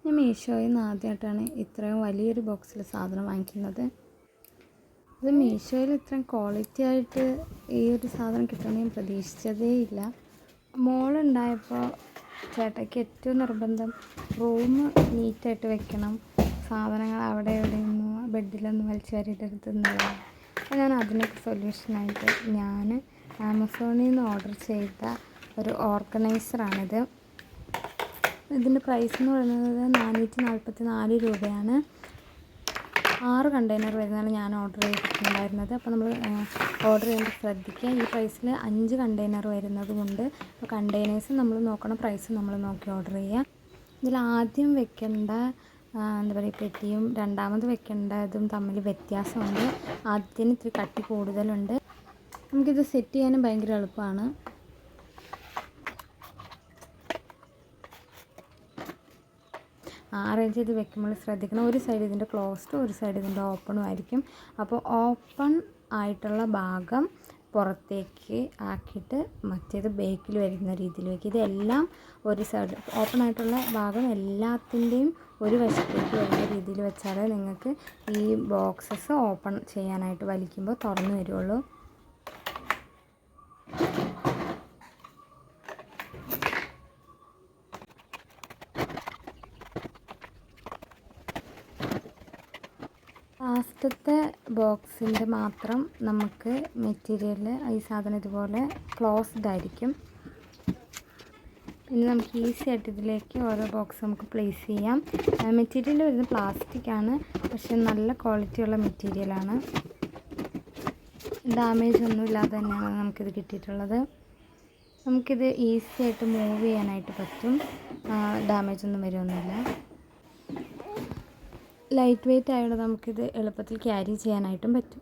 ഞാൻ മീഷോയിൽ നിന്ന് ആദ്യമായിട്ടാണ് ഇത്രയും വലിയൊരു ബോക്സിൽ സാധനം വാങ്ങിക്കുന്നത്. ഇത് മീഷോയിൽ ഇത്രയും ക്വാളിറ്റി ആയിട്ട് ഈ ഒരു സാധനം കിട്ടുമെന്ന് ഞാൻ പ്രതീക്ഷിച്ചതേ ഇല്ല. മോളുണ്ടായപ്പോൾ ചേട്ടയ്ക്ക് ഏറ്റവും നിർബന്ധം റൂം നീറ്റായിട്ട് വെക്കണം, സാധനങ്ങൾ അവിടെ എവിടെയൊന്നും ബെഡിലൊന്നും വലിച്ചു വാരിയിട്ടെടുത്ത് എന്നുള്ളതാണ്. അപ്പോൾ ഞാൻ അതിനൊക്കെ സൊല്യൂഷനായിട്ട് ഞാൻ ആമസോണിൽ നിന്ന് ഓർഡർ ചെയ്ത ഒരു ഓർഗനൈസറാണിത്. ഇതിൻ്റെ പ്രൈസ് എന്ന് പറയുന്നത് 444 രൂപയാണ്. 6 കണ്ടെയ്നർ വരുന്നതാണ് ഞാൻ ഓർഡർ ചെയ്തിട്ടുണ്ടായിരുന്നത്. അപ്പോൾ നമ്മൾ ഓർഡർ ചെയ്യുമ്പോൾ ശ്രദ്ധിക്കുക, ഈ പ്രൈസിൽ 5 കണ്ടെയ്നർ വരുന്നതുകൊണ്ട് അപ്പോൾ കണ്ടെയ്നേഴ്സ് നമ്മൾ നോക്കണം, പ്രൈസ് നമ്മൾ നോക്കി ഓർഡർ ചെയ്യുക. ഇതിൽ ആദ്യം വെക്കേണ്ട എന്താ പറയുക പെട്ടിയും രണ്ടാമത് വെക്കേണ്ടതും തമ്മിൽ വ്യത്യാസമുണ്ട്. ആദ്യത്തിന് ഇത്തിരി കട്ടി കൂടുതലുണ്ട്. നമുക്കിത് സെറ്റ് ചെയ്യാനും ഭയങ്കര എളുപ്പമാണ്. അറേഞ്ച് ചെയ്ത് വെക്കുമ്പോൾ ശ്രദ്ധിക്കണം, ഒരു സൈഡ് ഇതിൻ്റെ ക്ലോസ്ഡും ഒരു സൈഡ് ഇതിൻ്റെ ഓപ്പണും ആയിരിക്കും. അപ്പോൾ ഓപ്പൺ ആയിട്ടുള്ള ഭാഗം പുറത്തേക്ക് ആക്കിയിട്ട് മറ്റേത് ബേക്കിൽ വരുന്ന രീതിയിൽ വയ്ക്കുക. ഇതെല്ലാം ഒരു സൈഡ് ഓപ്പൺ ആയിട്ടുള്ള ഭാഗം എല്ലാത്തിൻ്റെയും ഒരു വശത്തേക്ക് വരുന്ന രീതിയിൽ വെച്ചാലേ നിങ്ങൾക്ക് ഈ ബോക്സസ് ഓപ്പൺ ചെയ്യാനായിട്ട് വലിക്കുമ്പോൾ തുറന്നു വരുള്ളൂ. ലാസ്റ്റത്തെ ബോക്സിൻ്റെ മാത്രം നമുക്ക് മെറ്റീരിയൽ ഈ സാധനം ഇതുപോലെ ക്ലോസ്ഡ് ആയിരിക്കും. പിന്നെ നമുക്ക് ഈസി ആയിട്ട് ഇതിലേക്ക് ഓരോ ബോക്സ് നമുക്ക് പ്ലേസ് ചെയ്യാം. മെറ്റീരിയൽ വരുന്നത് പ്ലാസ്റ്റിക്കാണ്, പക്ഷെ നല്ല ക്വാളിറ്റിയുള്ള മെറ്റീരിയലാണ്. ഡാമേജ് ഒന്നും ഇല്ലാതെ തന്നെയാണ് നമുക്കിത് കിട്ടിയിട്ടുള്ളത്. നമുക്കിത് ഈസി ആയിട്ട് മൂവ് ചെയ്യാനായിട്ട് പറ്റും, ഡാമേജ് ഒന്നും വരുമൊന്നുമില്ല. ലൈറ്റ് വെയ്റ്റ് ആയതുകൊണ്ട് നമുക്കിത് എളുപ്പത്തിൽ ക്യാരി ചെയ്യാനായിട്ടും പറ്റും.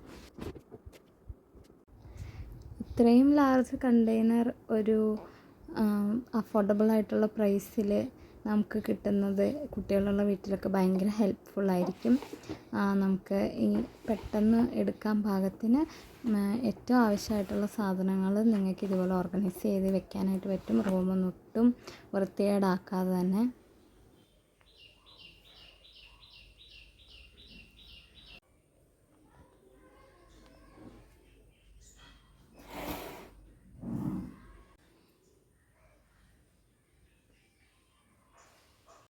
ഇത്രയും ലാർജ് കണ്ടെയ്നർ ഒരു അഫോർഡബിൾ ആയിട്ടുള്ള പ്രൈസിൽ നമുക്ക് കിട്ടുന്നത് കുട്ടികളുള്ള വീട്ടിലൊക്കെ ഭയങ്കര ഹെൽപ്ഫുള്ളായിരിക്കും. നമുക്ക് ഈ പെട്ടെന്ന് എടുക്കാൻ പാകത്തിന് ഏറ്റവും ആവശ്യമായിട്ടുള്ള സാധനങ്ങൾ നിങ്ങൾക്ക് ഇതുപോലെ ഓർഗനൈസ് ചെയ്ത് വെക്കാനായിട്ട് പറ്റും. റൂമൊന്നും ഒട്ടും വൃത്തികേടാക്കാതെ തന്നെ.